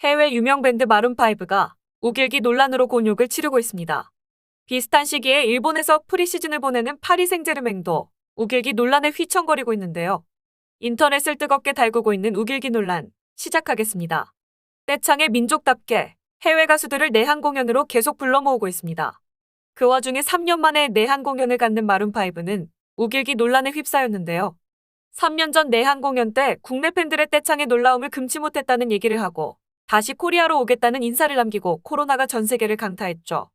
해외 유명 밴드 마룬5가 우길기 논란으로 곤욕을 치르고 있습니다. 비슷한 시기에 일본에서 프리시즌을 보내는 파리 생제르맹도 우길기 논란에 휘청거리고 있는데요. 인터넷을 뜨겁게 달구고 있는 우길기 논란, 시작하겠습니다. 떼창의 민족답게 해외 가수들을 내한 공연으로 계속 불러 모으고 있습니다. 그 와중에 3년 만에 내한 공연을 갖는 마룬5는 우길기 논란에 휩싸였는데요. 3년 전 내한 공연 때 국내 팬들의 떼창의 놀라움을 금치 못했다는 얘기를 하고 다시 코리아로 오겠다는 인사를 남기고 코로나가 전 세계를 강타했죠.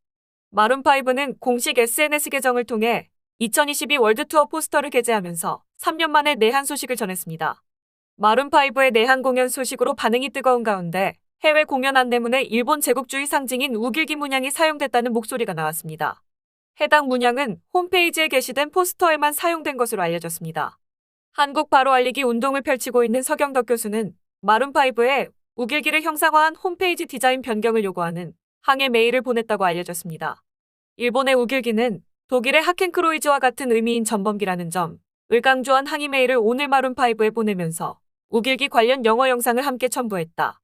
마룬5는 공식 SNS 계정을 통해 2022 월드투어 포스터를 게재하면서 3년 만에 내한 소식을 전했습니다. 마룬5의 내한 공연 소식으로 반응이 뜨거운 가운데 해외 공연 안내문에 일본 제국주의 상징인 우길기 문양이 사용됐다는 목소리가 나왔습니다. 해당 문양은 홈페이지에 게시된 포스터에만 사용된 것으로 알려졌습니다. 한국 바로 알리기 운동을 펼치고 있는 서경덕 교수는 마룬5에 우길기를 형상화한 홈페이지 디자인 변경을 요구하는 항해 메일을 보냈다고 알려졌습니다. 일본의 우길기는 독일의 하켄크로이즈와 같은 의미인 전범기라는 점을 강조한 항의 메일을 오늘 마룬5에 보내면서 우길기 관련 영어 영상을 함께 첨부했다.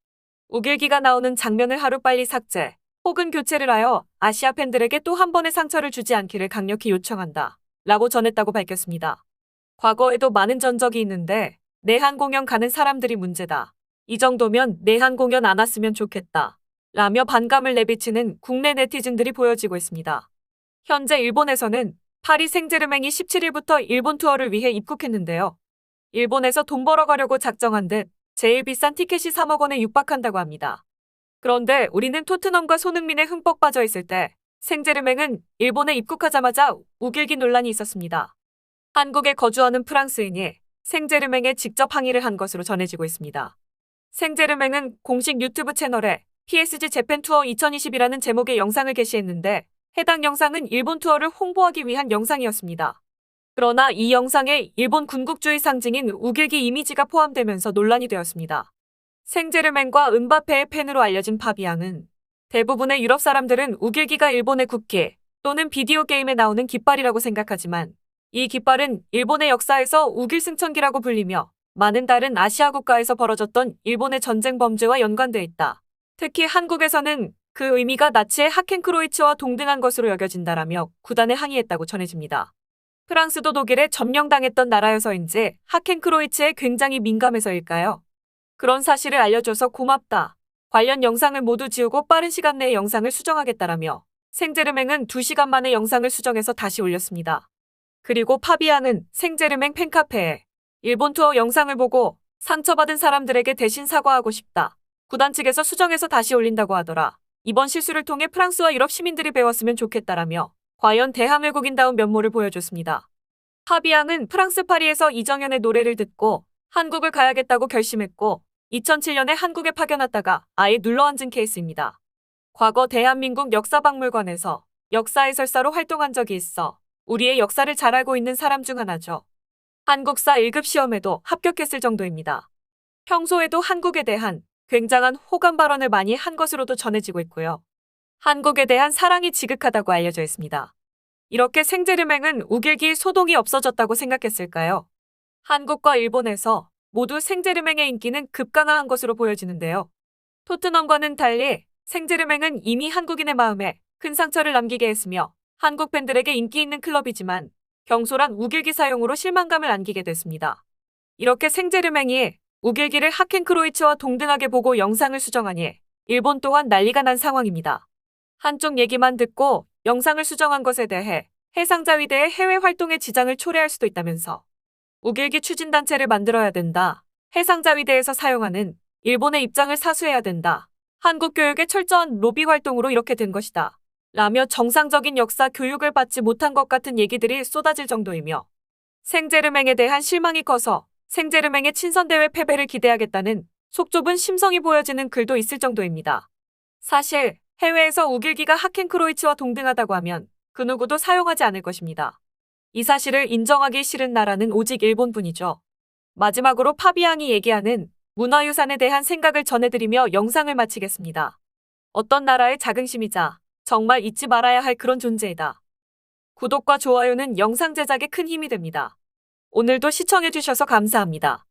우길기가 나오는 장면을 하루빨리 삭제 혹은 교체를 하여 아시아 팬들에게 또 한 번의 상처를 주지 않기를 강력히 요청한다. 라고 전했다고 밝혔습니다. 과거에도 많은 전적이 있는데 내한 공연 가는 사람들이 문제다. 이 정도면 내한 공연 안 왔으면 좋겠다. 라며 반감을 내비치는 국내 네티즌들이 보여지고 있습니다. 현재 일본에서는 파리 생제르맹이 17일부터 일본 투어를 위해 입국했는데요. 일본에서 돈 벌어가려고 작정한 듯 제일 비싼 티켓이 3억 원에 육박한다고 합니다. 그런데 우리는 토트넘과 손흥민에 흠뻑 빠져 있을 때 생제르맹은 일본에 입국하자마자 우길기 논란이 있었습니다. 한국에 거주하는 프랑스인이 생제르맹에 직접 항의를 한 것으로 전해지고 있습니다. 생제르맹은 공식 유튜브 채널에 PSG 재팬 투어 2020이라는 제목의 영상을 게시했는데 해당 영상은 일본 투어를 홍보하기 위한 영상이었습니다. 그러나 이 영상에 일본 군국주의 상징인 우길기 이미지가 포함되면서 논란이 되었습니다. 생제르맹과 은바페의 팬으로 알려진 파비앙은 대부분의 유럽 사람들은 우길기가 일본의 국기 또는 비디오 게임에 나오는 깃발이라고 생각하지만 이 깃발은 일본의 역사에서 우길승천기라고 불리며 많은 다른 아시아 국가에서 벌어졌던 일본의 전쟁 범죄와 연관돼 있다. 특히 한국에서는 그 의미가 나치의 하켄크로이츠와 동등한 것으로 여겨진다라며 구단에 항의했다고 전해집니다. 프랑스도 독일에 점령당했던 나라여서인지 하켄크로이츠에 굉장히 민감해서일까요? 그런 사실을 알려줘서 고맙다. 관련 영상을 모두 지우고 빠른 시간 내에 영상을 수정하겠다라며 생제르맹은 2시간 만에 영상을 수정해서 다시 올렸습니다. 그리고 파비앙은 생제르맹 팬카페에 일본 투어 영상을 보고 상처받은 사람들에게 대신 사과하고 싶다. 구단 측에서 수정해서 다시 올린다고 하더라. 이번 실수를 통해 프랑스와 유럽 시민들이 배웠으면 좋겠다라며 과연 대한민국인다운 면모를 보여줬습니다. 파비앙은 프랑스 파리에서 이정현의 노래를 듣고 한국을 가야겠다고 결심했고 2007년에 한국에 파견왔다가 아예 눌러앉은 케이스입니다. 과거 대한민국 역사박물관에서 역사해설사로 활동한 적이 있어 우리의 역사를 잘 알고 있는 사람 중 하나죠. 한국사 1급 시험에도 합격했을 정도입니다. 평소에도 한국에 대한 굉장한 호감 발언을 많이 한 것으로도 전해지고 있고요. 한국에 대한 사랑이 지극하다고 알려져 있습니다. 이렇게 생제르맹은 우길기 소동이 없어졌다고 생각했을까요? 한국과 일본에서 모두 생제르맹의 인기는 급강화한 것으로 보여지는데요. 토트넘과는 달리 생제르맹은 이미 한국인의 마음에 큰 상처를 남기게 했으며 한국 팬들에게 인기 있는 클럽이지만 경솔한 우길기 사용으로 실망감을 안기게 됐습니다. 이렇게 생제르맹이 우길기를 하켄크로이츠와 동등하게 보고 영상을 수정하니 일본 또한 난리가 난 상황입니다. 한쪽 얘기만 듣고 영상을 수정한 것에 대해 해상자위대의 해외 활동에 지장을 초래할 수도 있다면서 우길기 추진단체를 만들어야 된다. 해상자위대에서 사용하는 일본의 입장을 사수해야 된다. 한국 교육의 철저한 로비 활동으로 이렇게 된 것이다. 라며 정상적인 역사 교육을 받지 못한 것 같은 얘기들이 쏟아질 정도이며 생제르맹에 대한 실망이 커서 생제르맹의 친선대회 패배를 기대하겠다는 속 좁은 심성이 보여지는 글도 있을 정도입니다. 사실 해외에서 우길기가 하켄크로이츠와 동등하다고 하면 그 누구도 사용하지 않을 것입니다. 이 사실을 인정하기 싫은 나라는 오직 일본뿐이죠. 마지막으로 파비앙이 얘기하는 문화유산에 대한 생각을 전해드리며 영상을 마치겠습니다. 어떤 나라의 자긍심이자 정말 잊지 말아야 할 그런 존재이다. 구독과 좋아요는 영상 제작에 큰 힘이 됩니다. 오늘도 시청해주셔서 감사합니다.